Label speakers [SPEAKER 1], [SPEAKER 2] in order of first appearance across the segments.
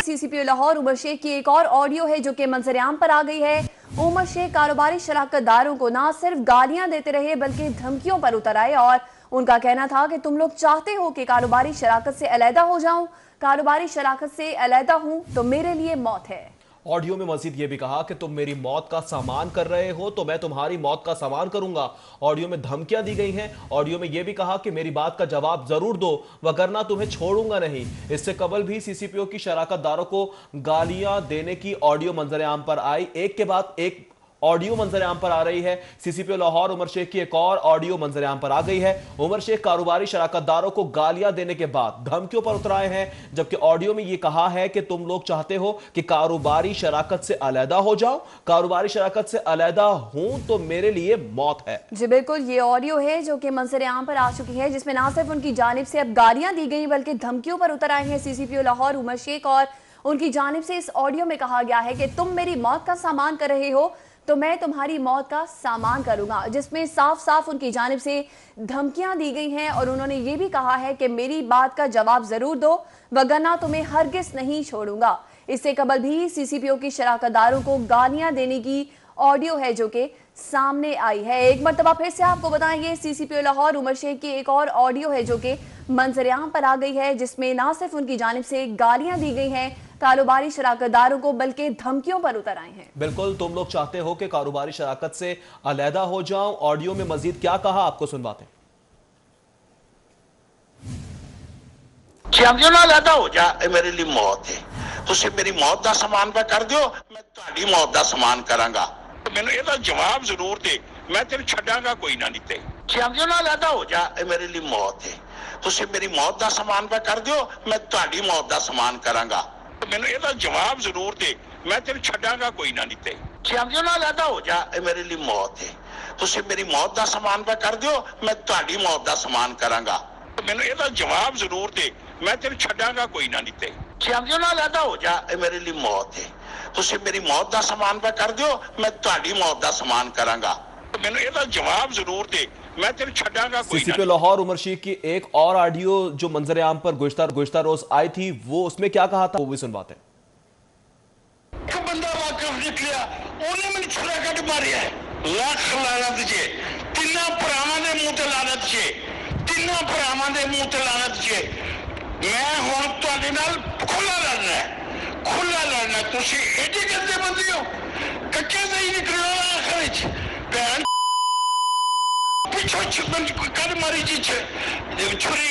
[SPEAKER 1] CCP Lahore Umar Sheikh की एक और ऑडियो है जो कि मंजर-ए-आम पर आ गई है। उमर शेख कारोबारी शराकतदारों को ना सिर्फ गालियां देते रहे बल्कि धमकियों पर उतर आए और उनका कहना था कि तुम लोग चाहते हो कि कारोबारी शराकत से अलहदा हो जाऊं, कारोबारी शराकत से अलहदा हूं तो मेरे लिए मौत है।
[SPEAKER 2] ऑडियो में मजीद यह भी कहा कि तुम मेरी मौत का सामान कर रहे हो तो मैं तुम्हारी मौत का सामान करूंगा। ऑडियो में धमकियां दी गई हैं। ऑडियो में यह भी कहा कि मेरी बात का जवाब जरूर दो वरना तुम्हें छोड़ूंगा नहीं। इससे कबल भी सीसीपीओ की शराकतदारों को गालियां देने की ऑडियो मंजर-ए-आम पर आई। एक के बाद एक ऑडियो मंजर-ए-आम पर आ रही है। सीसीपीओ लाहौर उमर शेख की एक और ऑडियो मंजर-ए-आम पर आ गई है। उमर शेख कारोबारी शराकतदारों को गालियां देने के बाद धमकियों पर उतर आए हैं, जबकि ऑडियो में यह कहा है कि तुम लोग चाहते हो कि कारोबारी शराकत से अलहदा हो जाओ, कारोबारी शराकत से अलहदा हूं तो मेरे लिए मौत है।
[SPEAKER 1] जी बिल्कुल, ये ऑडियो है जो कि मंजर-ए-आम पर आ चुकी है, जिसमें ना सिर्फ उनकी जानिब से अब गालियां दी गई बल्कि धमकियों पर उतर आए हैं सीसीपीओ लाहौर उमर शेख। और उनकी जानिब से इस ऑडियो में कहा गया है कि तुम मेरी मौत का सामान कर रहे हो तो मैं तुम्हारी मौत का सामान करूंगा, जिसमें साफ साफ उनकी जानिब से धमकियां दी गई हैं। और उन्होंने ये भी कहा है कि मेरी बात का जवाब जरूर दो वरना तुम्हें हरगिज नहीं छोड़ूंगा। इससे कबल भी सीसीपीओ की शराकतदारों को गालियां देने की ऑडियो है जो कि सामने आई है। एक मरतबा फिर से आपको बताएंगे, सीसीपीओ लाहौर उमर शेख की एक और ऑडियो है जो कि मंजर-ए-आम पर आ गई है, जिसमें ना सिर्फ उनकी जानिब से गालियां दी गई हैं कारोबारी शराकतदारों को बल्कि धमकियों पर उतर आए हैं।
[SPEAKER 2] बिल्कुल, तुम लोग चाहते हो कि कारोबारी शराकत से अलहदा हो जाऊं। ऑडियो में मजीद क्या कहा आपको सुनवाते हैं।
[SPEAKER 3] चैंपियन अलहदा हो जा मेरे लिए मौत है, तुसी मेरी मौत का समान पे कर दियो मैं तुम्हारी मौत का समान करांगा। मैंने ਇਹਦਾ जवाब जरूर दे, मैं तेरे छड़ांगा कोई ना नीते। चैंपियन अलहदा हो जा मेरे लिए मौत है, तुसी मेरी मौत का समान पे कर दियो मैं तुम्हारी मौत का समान करांगा। मैंने ਇਹਦਾ जवाब जरूर दे, मैं तेरे छड़ांगा कोई ना नीते। चैंपियन अलहदा हो जा मेरे लिए मौत है, तुसी मेरी मौत का समान पे कर दियो मैं तुम्हारी मौत का समान करांगा। मैंने ਇਹਦਾ जवाब जरूर दे, मैं तेरे छड़ांगा कोई ना नीते। चैंपियन अलहदा हो जा मेरे लिए मौत है, तुसी मेरी मौत का समान पे कर दियो मैं तुम्हारी मौत का समान करांगा। मैंने ਇਹਦਾ जवाब जरूर दे, मैं तेरे छड़ांगा कोई ना।
[SPEAKER 2] सीसीपीओ लाहौर उमर शेख की एक और ऑडियो जो मंजर-ए-आम पर गुज़िश्ता रोज आई थी, वो उसमें क्या कहा था वो भी सुनवाते हैं।
[SPEAKER 3] एक बंदा वाकफ निकलिया, ਉਹਨੇ ਮੈਨੂੰ ਛੁਰਾ ਕੱਢ ਮਾਰਿਆ। ਲੱਖ ਲਾਨਤ ਜੇ, ਤਿੰਨਾਂ ਭਰਾਵਾਂ ਦੇ ਮੂੰਹ ਤੇ ਲਾਨਤ ਜੇ, ਤਿੰਨਾਂ ਭਰਾਵਾਂ ਦੇ ਮੂੰਹ ਤੇ ਲਾਨਤ ਜੇ। ਮੈਂ ਹੁਣ ਤੁਹਾਡੇ ਨਾਲ ਖੁੱਲਾ ਲੜਨਾ ਹੈ, ਖੁੱਲਾ ਲੜਨਾ। ਤੁਸੀਂ ਐਡੇ ਗੰਦੇ ਬੰਦੇ ਹੋ, ਕੱਚੇ ਦੇ ਹੀ ਨਿਕਲਣਾ ਆਖਰ ਵਿੱਚ। ਭੈਣ ਪਿੱਛੋਂ ਕੱਢ ਮਾਰੀ ਜੀ ਛੁਰੀ।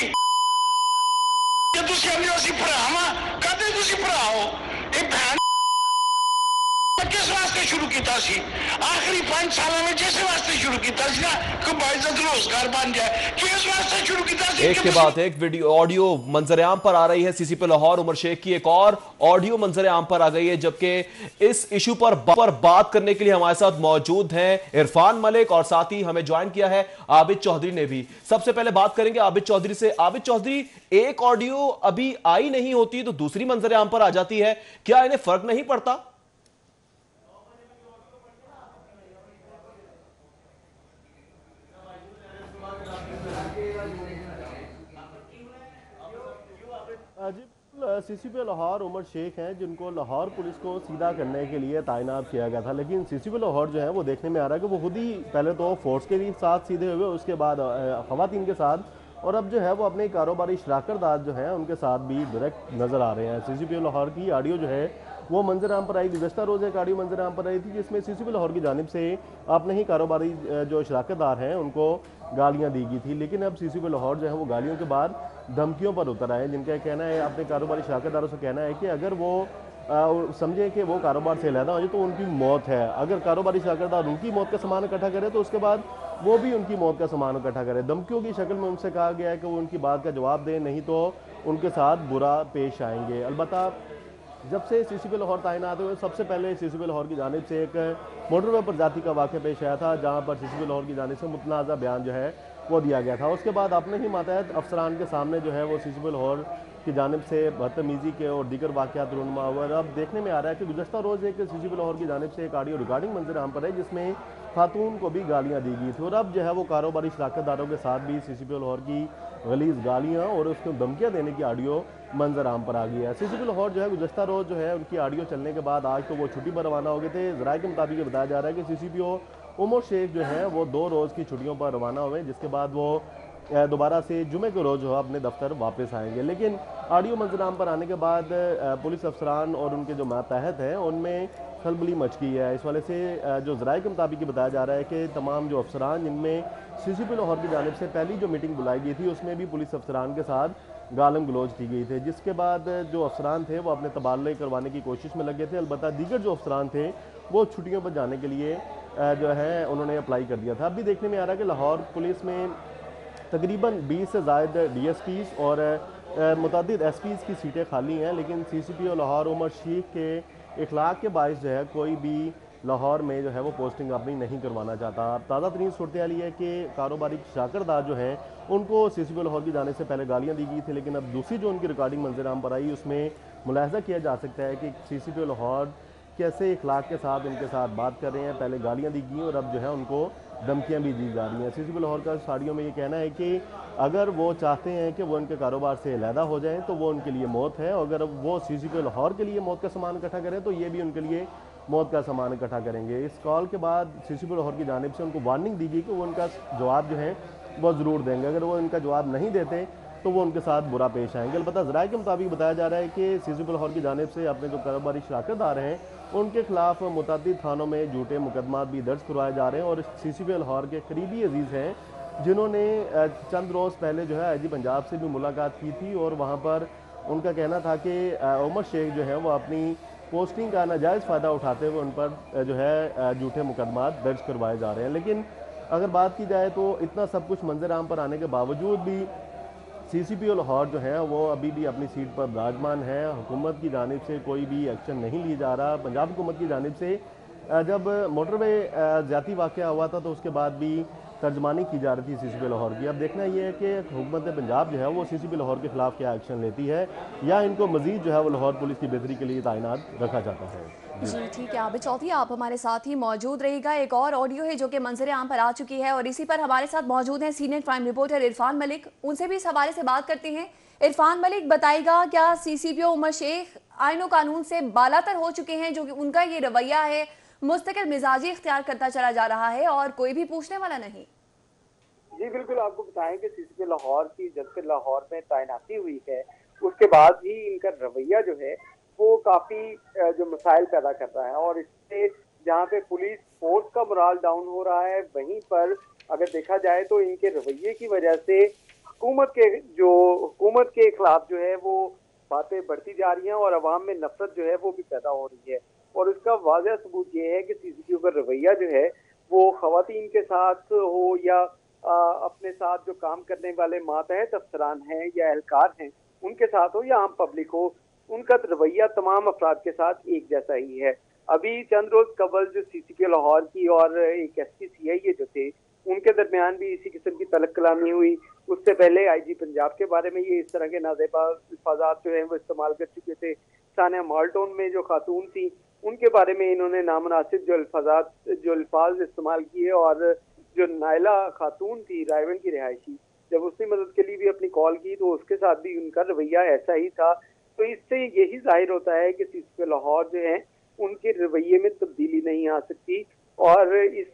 [SPEAKER 3] ਜੇ ਤੁਸੀਂ ਆਂਦੇ ਹੋ ਅਸੀਂ ਭਰਾ ਵਾਂ, ਕਦੇ ਤੁਸੀਂ ਭਰਾ ਹੋ? ਇਹ ਭੈਣ किस वास्ते शुरू किया सी? आखिरी 5 सालों में जिस वास्ते शुरू किया सी ना कि बाइज्जत रोजगार बन जाए, किस वास्ते शुरू किया सी?
[SPEAKER 2] एक के बाद एक वीडियो ऑडियो मंजर-ए-आम पर आ रही है। सीसीपीओ लाहौर उमर शेख की एक और ऑडियो मंजर-ए-आम पर आ गई है, जबकि इस इशू पर बात करने के लिए हमारे साथ मौजूद हैं इरफान मलिक और साथ ही हमें ज्वाइन किया है आबिद चौधरी ने भी। सबसे पहले बात करेंगे आबिद चौधरी से। आबिद चौधरी, एक ऑडियो अभी आई नहीं होती तो दूसरी मंजर-ए-आम पर आ जाती है, क्या इन्हें फर्क नहीं पड़ता?
[SPEAKER 4] सीसीपी लाहौर उमर शेख हैं जिनको लाहौर पुलिस को सीधा करने के लिए तैनात किया गया था, लेकिन सीसीपी लाहौर जो है वो देखने में आ रहा है कि वो खुद ही पहले तो फोर्स के भी साथ सीधे हुए, उसके बाद खवातीन के साथ, और अब जो है वो अपने कारोबारी शराकतदार जो हैं उनके साथ भी डायरेक्ट नज़र आ रहे हैं। सीसीपी लाहौर की ऑडियो जो है वो मंजर-ए-आम पर आई। गुज़िश्ता रोज़ एक ऑडियो मंजर-ए-आम पर आई थी जिसमें सीसीपी लाहौर की जानिब से अपने ही कारोबारी जो शराकतदार हैं उनको गालियां दी गई थी, लेकिन अब सीसीपी लाहौर जो है वो गालियों के बाद धमकियों पर उतर आए, जिनका कहना है, अपने कारोबारी शराकतदारों से कहना है कि अगर वो समझे कि वो कारोबार से अलहदा हो जाए तो उनकी मौत है। अगर कारोबारी शराकतदार उनकी मौत का सामान इकट्ठा करे तो उसके बाद वो भी उनकी मौत का सामान इकट्ठा करे। धमकियों की शक्ल में उनसे कहा गया है कि वो उनकी बात का जवाब दें, नहीं तो उनके साथ बुरा पेश आएंगे। अलबत्ता जब से सीसीपी लाहौर तैनात हुए, सबसे पहले सीसीपी लाहौर की जानिब से एक मोटरवे पर जाती का वाक़या पेश आया था, जहाँ पर सीसीपी लाहौर की जानिब से मुतनाज़ा बयान जो है वो दिया गया था। उसके बाद अपने ही मातहत अफसरान के सामने जो है वो सीसीपी लाहौर की जानिब से बदतमीजी के और दीगर वाक़यात रूनुमा हुआ। और अब देखने में आ रहा है कि गुज़श्ता रोज़ एक CCP लाहौर की जानिब से एक ऑडियो रिकॉर्डिंग मंजर आम पर है जिसमें खातून को भी गालियाँ दी गई थी। और अब जो है वो कारोबारी शराकतदारों के साथ भी CCP लाहौर की गलीज़ गालियाँ और उसको धमकियाँ देने की ऑडियो मंजर आम पर आ गई है। CCP लाहौर जो है गुज़श्ता रोज़ जो है उनकी ऑडियो चलने के बाद आज तो वो छुट्टी पर रवाना हो गए थे। ज़राए के मुताबिक बताया जा रहा है कि CCPO उमर शेख जो है वो 2 रोज़ की छुट्टियों पर रवाना हुए, जिसके बाद वो दोबारा से जुमे के रोज़ जो है अपने दफ्तर वापस आएंगे। लेकिन ऑडियो मंजराम पर आने के बाद पुलिस अफसरान और उनके जो मातहत हैं उनमें खलबली मच गई है। इस वाले से जो ज़राए के मुताबिक बताया जा रहा है कि तमाम जो अफसरान जिनमें CCP लाहौर की जानिब से पहली जो मीटिंग बुलाई गई थी उसमें भी पुलिस अफसरान के साथ गालम गलोच की गई थी, जिसके बाद जो अफसरान थे वो अपने तबादले करवाने की कोशिश में लगे थे। अलबत्ता दीगर जो अफसरान थे वो छुट्टियों पर जाने के लिए जो है उन्होंने अप्लाई कर दिया था। अब भी देखने में आ रहा है कि लाहौर पुलिस में तकरीबन 20 से ज़ायद DSPs और मुतअद्दिद SPs की सीटें खाली हैं, लेकिन CCPO लाहौर उमर शेख के इखलाक के बायस जो है कोई भी लाहौर में जो है वो पोस्टिंग अपनी नहीं करवाना चाहता। अब ताज़ा तरीन सूरत ये है कि कारोबारी शाकरदार जो हैं उनको CCPO लाहौर की जाने से पहले गालियाँ दी गई थी, लेकिन अब दूसरी जो उनकी रिकॉर्डिंग मंजर आम पर आई उसमें मुलाहजा किया जा सकता है कि CCPO लाहौर कैसे इखलाक के साथ उनके साथ बात कर रहे हैं। पहले गालियाँ दी गई और अब जो है उनको धमकियाँ भी दी जा रही हैं। CCP लाहौर का साड़ियों में ये कहना है कि अगर वो चाहते हैं कि वो उनके कारोबार से अलहदा हो जाएं तो वो उनके लिए मौत है, अगर वो CCP लाहौर के लिए मौत का सामान इकट्ठा करें तो ये भी उनके लिए मौत का सामान इकट्ठा करेंगे। इस कॉल के बाद CCP लाहौर की जानिब से उनको वार्निंग दी गई कि वो उनका जवाब जो है वो ज़रूर देंगे, अगर वो इनका जवाब नहीं देते तो वो उनके साथ बुरा पेश आएंगे। अलबत्ता ज़राए के मुताबिक बताया जा रहा है कि CCP लाहौर की जानिब से अपने जो कारोबारी शराकतदार हैं उनके खिलाफ मुतअद्दिद थानों में झूठे मुकदमात भी दर्ज करवाए जा रहे हैं। और CCP लाहौर के करीबी अजीज़ हैं जिन्होंने चंद रोज़ पहले जो है IG पंजाब से भी मुलाकात की थी और वहाँ पर उनका कहना था कि उमर शेख जो है वो अपनी पोस्टिंग का नाजायज़ फ़ायदा उठाते हुए उन पर जो है झूठे मुकदमात दर्ज करवाए जा रहे हैं। लेकिन अगर बात की जाए तो इतना सब कुछ मंजर आम पर आने के बावजूद भी CCP लाहौर जो है वो अभी भी अपनी सीट पर विराजमान है। हुकूमत की जानिब से कोई भी एक्शन नहीं लिया जा रहा। पंजाब हुकूमत की जानिब से जब मोटरवे ज़्यादती वाक़या हुआ था तो उसके बाद भी तर्जमानी की जा रही थी CCP लाहौर की। अब देखना ये है कि हुकूमत पंजाब जो है वो CCP लाहौर के खिलाफ क्या एक्शन लेती है या इनको मज़ीद जो है वो लाहौर पुलिस की बेहतरी के लिए तैनात रखा जाता है।
[SPEAKER 1] जी ठीक है, आबिद चौधरी आप हमारे साथ ही मौजूद रहिएगा। एक और ऑडियो है जो कि मंजर आम पर आ चुकी है और इसी पर हमारे साथ मौजूद हैं senior crime reporter Irfan Malik. उनसे भी इस हवाले से बात करते हैं। इरफान मलिक बताएगा, क्या CCPO उमर शेख आईन और कानून से बालातर हो चुके हैं? जो कि उनका ये रवैया है मुस्तकिल मिजाजी इख्तियार करता चला जा रहा है और कोई भी पूछने वाला नहीं।
[SPEAKER 5] जी बिल्कुल, आपको बताएं कि CCP लाहौर की जब से लाहौर में तैनाती हुई है उसके बाद ही इनका रवैया जो है वो काफी जो मसाइल पैदा कर रहा है और इससे जहाँ पे पुलिस फोर्स का मोराल डाउन हो रहा है वहीं पर अगर देखा जाए तो इनके रवैये की वजह से हुकूमत के खिलाफ जो है वो बातें बढ़ती जा रही हैं और अवाम में नफरत जो है वो भी पैदा हो रही है। और उसका वाज़ह सबूत ये है कि CCP का रवैया जो है वो खवातीन के साथ हो या अपने साथ जो काम करने वाले मातहत अफसरान हैं या एहलकार हैं उनके साथ हो या आम पब्लिक हो, उनका रवैया तमाम अफराद के साथ एक जैसा ही है। अभी चंद रोज कबल जो CCP लाहौर की और एक SP CI जो थे उनके दरमियान भी इसी किस्म की तलब कलामी हुई। उससे पहले IG पंजाब के बारे में ये इस तरह के नाज़ेबा अल्फाज़ात जो हैं वो इस्तेमाल कर चुके थे। सानिया माल्टोन में जो खातून थी उनके बारे में इन्होंने नामुनासिब जो अल्फाज इस्तेमाल किए और जो नायला खातून थी रायवन की रिहायशी, जब उसने मदद के लिए भी अपनी कॉल की तो उसके साथ भी उनका रवैया ऐसा ही था। तो इससे यही जाहिर होता है कि CCP लाहौर जो है उनके रवैये में तब्दीली नहीं आ सकती। और इस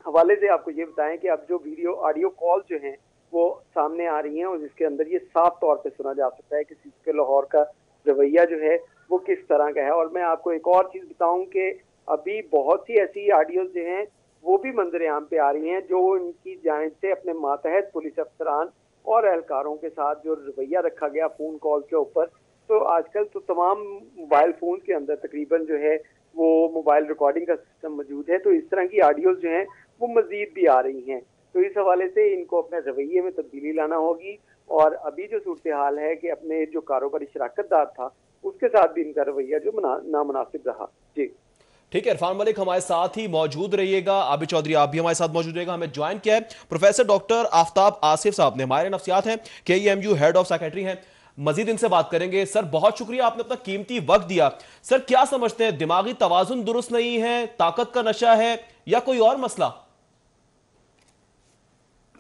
[SPEAKER 5] हवाले से आपको ये बताएं कि अब जो ऑडियो कॉल जो हैं वो सामने आ रही हैं और जिसके अंदर ये साफ तौर पे सुना जा सकता है कि CCP लाहौर का रवैया जो है वो किस तरह का है। और मैं आपको एक और चीज़ बताऊं कि अभी बहुत सी ऐसी ऑडियोज जो हैं वो भी मंजर आम पे आ रही हैं जो इनकी जानिब से अपने मातहत पुलिस अफसरान और एहलकारों के साथ जो रवैया रखा गया फ़ोन कॉल के ऊपर। तो आजकल तो तमाम मोबाइल फ़ोन के अंदर तकरीबन जो है वो मोबाइल रिकॉर्डिंग का सिस्टम मौजूद है, तो इस तरह की ऑडियोज जो हैं वो मज़ीद भी आ रही हैं। तो इस हवाले से इनको अपने रवैये में तब्दीली लाना होगी। और अभी जो सूरत हाल है कि अपने जो कारोबारी शराकतदार था उसके साथ भी इनका रवैया जो नामुनासिब रहा। जी
[SPEAKER 2] ठीक है, इरफान मलिक हमारे साथ ही मौजूद रहिएगा। आबिद चौधरी आप भी हमारे साथ मौजूद रहिएगा। हमें ज्वाइन किया है प्रोफेसर डॉक्टर आफ्ताब आसिफ साहब ने, हमारे नफ्सियात हैं, KEMU हेड ऑफ सेक्रेटरी हैं। मजीद इनसे बात करेंगे। सर बहुत शुक्रिया, आपने अपना कीमती वक्त दिया। सर क्या समझते हैं, दिमागी तवाजुन दुरुस्त नहीं है, ताकत का नशा है या कोई और मसला?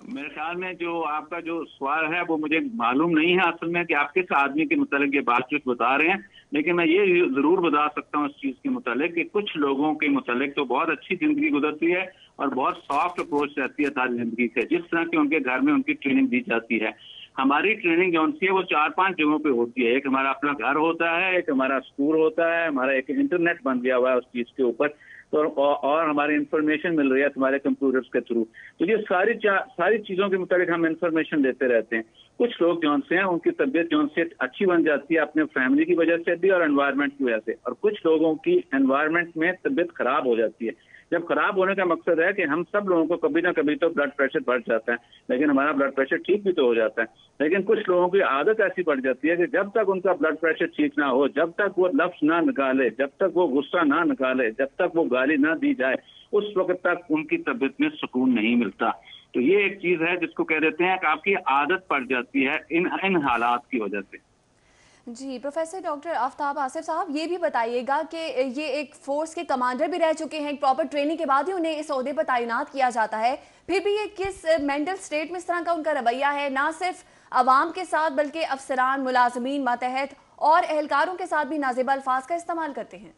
[SPEAKER 6] मेरे ख्याल में जो आपका जो सवाल है वो मुझे मालूम नहीं है असल में कि आप किस आदमी के मुतालिक ये बातचीत बता रहे हैं, लेकिन मैं ये जरूर बता सकता हूँ इस चीज के मुतालिक कि कुछ लोगों के मुतालिक तो बहुत अच्छी जिंदगी गुजरती है और बहुत सॉफ्ट अप्रोच रहती है सारी जिंदगी से, जिस तरह की उनके घर में उनकी ट्रेनिंग दी जाती है। हमारी ट्रेनिंग जो सी है वो 4-5 जगहों पे होती है। एक हमारा अपना घर होता है, एक हमारा स्कूल होता है, हमारा एक इंटरनेट बन गया हुआ है उस चीज के ऊपर, तो और हमारी इंफॉर्मेशन मिल रही है तुम्हारे कंप्यूटर्स के थ्रू। तो ये सारी चीजों के मुताबिक हम इंफॉर्मेशन लेते रहते हैं। कुछ लोग जो हैं उनकी तबीयत जो से अच्छी बन जाती है अपने फैमिली की वजह से भी और एनवायरनमेंट की वजह से, और कुछ लोगों की एनवायरनमेंट में तबीयत खराब हो जाती है। जब खराब होने का मकसद है कि हम सब लोगों को कभी ना कभी तो ब्लड प्रेशर बढ़ जाता है, लेकिन हमारा ब्लड प्रेशर ठीक भी तो हो जाता है। लेकिन कुछ लोगों की आदत ऐसी बढ़ जाती है कि जब तक उनका ब्लड प्रेशर ठीक ना हो, जब तक वो लफ्ज ना निकाले, जब तक वो गुस्सा ना निकाले, जब तक वो गाली ना दी जाए, उस वक्त तक उनकी तबीयत में सुकून नहीं मिलता। तो ये एक चीज है जिसको कह देते हैं कि आपकी आदत पड़ जाती है इन हालात की वजह से।
[SPEAKER 1] जी प्रोफेसर डॉक्टर आफ्ताब आसिफ साहब, ये भी बताइएगा कि ये एक फोर्स के कमांडर भी रह चुके हैं, एक प्रॉपर ट्रेनिंग के बाद ही उन्हें इस ओहदे पर तैनात किया जाता है, फिर भी ये किस मेंटल स्टेट में इस तरह का उनका रवैया है, ना सिर्फ अवाम के साथ बल्कि अफसरान, मुलाजमीन, मातहत और एहलकारों के साथ भी नाज़िबा अल्फाज का इस्तेमाल करते हैं?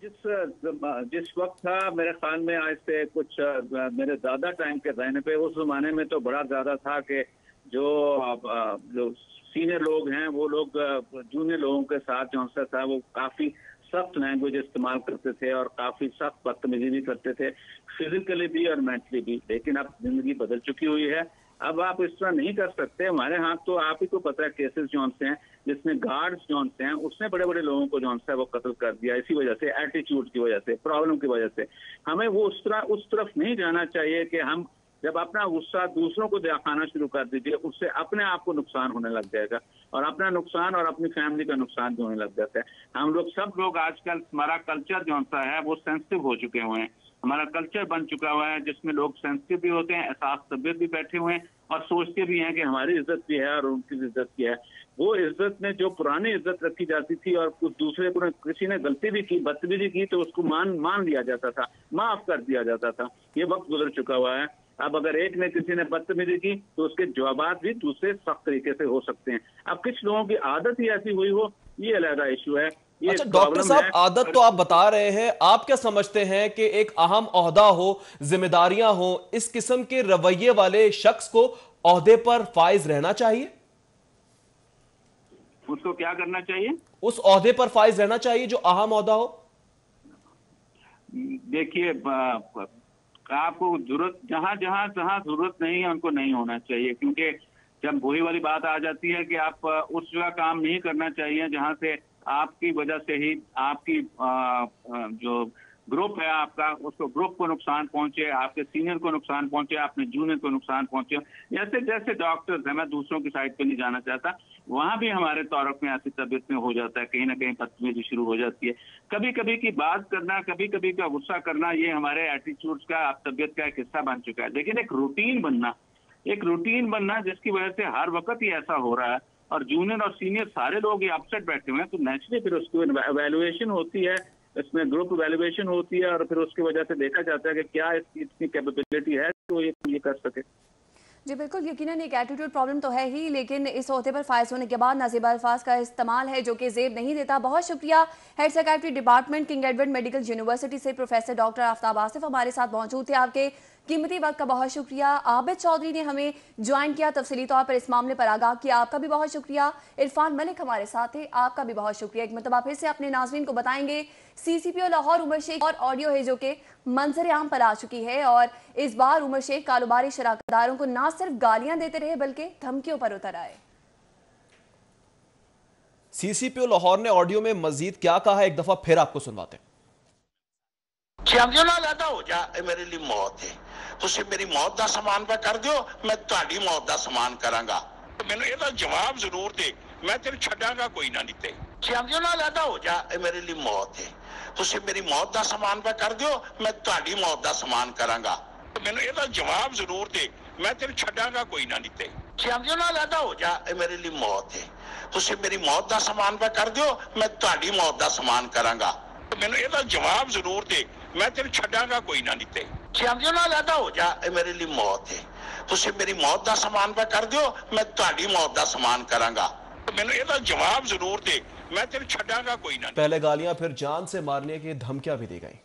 [SPEAKER 6] जिस वक्त था मेरे ख्याल में आज से कुछ मेरे दादा टाइम के रहने पे, उस जमाने में तो बड़ा ज्यादा था कि जो सीनियर लोग हैं वो लोग जूनियर लोगों के साथ जो था वो काफी सख्त लैंग्वेज इस्तेमाल करते थे और काफी सख्त बदतमीजी भी करते थे, फिजिकली भी और मेंटली भी। लेकिन अब जिंदगी बदल चुकी हुई है, अब आप इस तरह नहीं कर सकते। हमारे यहाँ तो आप ही को पता है केसेस जो हैं जिसमें गार्ड्स जो हैं उसने बड़े बड़े लोगों को जो है वो कत्ल कर दिया, इसी वजह से, एटीट्यूड की वजह से, प्रॉब्लम की वजह से। हमें वो उस तरफ नहीं जाना चाहिए कि हम जब अपना गुस्सा दूसरों को दिखाना शुरू कर दीजिए, उससे अपने आप को नुकसान होने लग जाएगा और अपना नुकसान और अपनी फैमिली का नुकसान भी होने लग जाता है। हम लोग सब लोग आजकल, हमारा कल्चर जो है वो सेंसिटिव हो चुके हुए हैं, हमारा कल्चर बन चुका हुआ है जिसमें लोग सेंसिटिव भी होते हैं, एहसास तबियत भी बैठे हुए हैं और सोचते भी हैं कि हमारी इज्जत भी है और उनकी इज्जत भी है। वो इज्जत में जो पुरानी इज्जत रखी जाती थी और कुछ दूसरे को किसी ने गलती भी की, बदतमीजी की, तो उसको मान लिया जाता था, माफ कर दिया जाता था। ये वक्त गुजर चुका हुआ है। अब अगर एक ने किसी ने बदतमीजी की तो उसके जवाब भी दूसरे सख्त तरीके से हो सकते हैं। अब कुछ लोगों की आदत ही ऐसी हुई हो, ये अलग इशू है।
[SPEAKER 2] अच्छा डॉक्टर साहब, आदत तो आप बता रहे हैं, आप क्या समझते हैं कि एक अहम ओहदा हो, जिम्मेदारियां हो, इस किस्म के रवैये वाले शख्स को ओहदे पर फाइज रहना चाहिए?
[SPEAKER 6] उसको क्या करना चाहिए?
[SPEAKER 2] उस ओहदे पर फाइज रहना चाहिए जो अहम ओहदा हो।
[SPEAKER 6] देखिए, आपको जरूरत जहां जरूरत नहीं है उनको नहीं होना चाहिए, क्योंकि जब वही वाली बात आ जाती है कि आप उस जगह काम नहीं करना चाहिए जहां से आपकी वजह से ही आपकी जो ग्रुप है आपका, उसको ग्रुप को नुकसान पहुंचे, आपके सीनियर को नुकसान पहुंचे, अपने जूनियर को नुकसान पहुंचे। जैसे डॉक्टर्स है, मैं दूसरों की साइड पे नहीं जाना चाहता, वहां भी हमारे तौरक में ऐसी तबीयत में हो जाता है, कहीं ना कहीं बदतमीजी शुरू हो जाती है। कभी कभी की बात करना, कभी कभी का गुस्सा करना, ये हमारे एटीट्यूड्स का, तबीयत का एक हिस्सा बन चुका है। लेकिन एक रूटीन बनना जिसकी वजह से हर वक्त ही ऐसा हो रहा है और जूनियर और सीनियर सारे लोग ये अपसेट बैठे हुए हैं, तो नेचुरली फिर उसकी एवेल्युएशन होती है, इसमें ग्रुप वैल्यूएशन होती है और फिर उसकी वजह से देखा जाता है कि क्या इसकी इतनी कैपेबिलिटी है तो ये कर सके।
[SPEAKER 1] जी बिल्कुल, यकीनन एक एटीट्यूड प्रॉब्लम तो है ही, लेकिन इस ओहदे पर फायज होने के बाद नाज़िबा अल्फाज का इस्तेमाल है जो कि जेब नहीं देता। बहुत शुक्रिया। Head secretary department, king Edward medical university से प्रोफेसर डॉक्टर आफ्ताब आसिफ हमारे साथ मौजूद थे। आपके कीमती वक्त का बहुत शुक्रिया। आबिद चौधरी ने हमें ज्वाइन किया, तफसीली तौर पर इस मामले पर आगाह किया, आपका भी बहुत शुक्रिया। इरफान मलिक हमारे साथ थे, आपका भी बहुत शुक्रिया। एक मरतबा फिर से अपने नाज़रीन को बताएंगे, CCPO लाहौर उमर शेख और ऑडियो है जो कि मंजर आम पर आ चुकी है और इस बार उमर शेख कारोबारी शराकतदारों को न सिर्फ गालियां देते रहे बल्कि धमकियों पर उतर आए।
[SPEAKER 2] CCPO लाहौर ने ऑडियो में मजीद क्या कहा है, एक दफा फिर आपको सुनवाते हैं।
[SPEAKER 3] ना लैदा हो जा, मेरे लिए मौत है, तुसी मेरी मौत का समान पे कर दियो, मैं तुहाडी मौत का समान करांगा। मैनू ਇਹਦਾ जवाब जरूर दे, मैं तेरे छड्डांगा कोई ना नीते। समझो ना लैदा हो जा, मेरे लिए मौत है, तुसी मेरी मौत का समान पे कर दियो, मैं तुहाडी मौत का समान करांगा। मैनू ਇਹਦਾ जवाब जरूर दे, मैं तेरे छड्डांगा कोई ना नीते। ਸਮਝੋ ਨਾ ਲੈਦਾ ਹੋ ਜਾ ਇਹ ਮੇਰੇ ਲਈ ਮੌਤ ਹੈ ਤੁਸੀਂ ਮੇਰੀ ਮੌਤ ਦਾ ਸਮਾਨ ਪਾ ਕਰ ਦਿਓ ਮੈਂ ਤੁਹਾਡੀ ਮੌਤ ਦਾ ਸਮਾਨ ਕਰਾਂਗਾ ਮੈਨੂੰ ਇਹਦਾ ਜਵਾਬ ਜ਼ਰੂਰ ਦੇ ਮੈਂ ਤੈਨੂੰ ਛੱਡਾਂਗਾ ਕੋਈ ਨਾ ਨਿੱਤੇ ਸਮਝੋ ਨਾ ਲੈਦਾ ਹੋ ਜਾ ਇਹ ਮੇਰੇ ਲਈ ਮੌਤ ਹੈ ਤੁਸੀਂ ਮੇਰੀ ਮੌਤ ਦਾ ਸਮਾਨ ਪਾ ਕਰ ਦਿਓ ਮੈਂ ਤੁਹਾਡੀ ਮੌਤ ਦਾ ਸਮਾਨ ਕਰਾਂਗਾ ਮੈਨੂੰ ਇਹਦਾ ਜਵਾਬ ਜ਼ਰੂਰ ਦੇ मैं तेरे छड़ांगा कोई ना।
[SPEAKER 2] पहले गालियां फिर जान से मारने की धमकियां भी दी गई।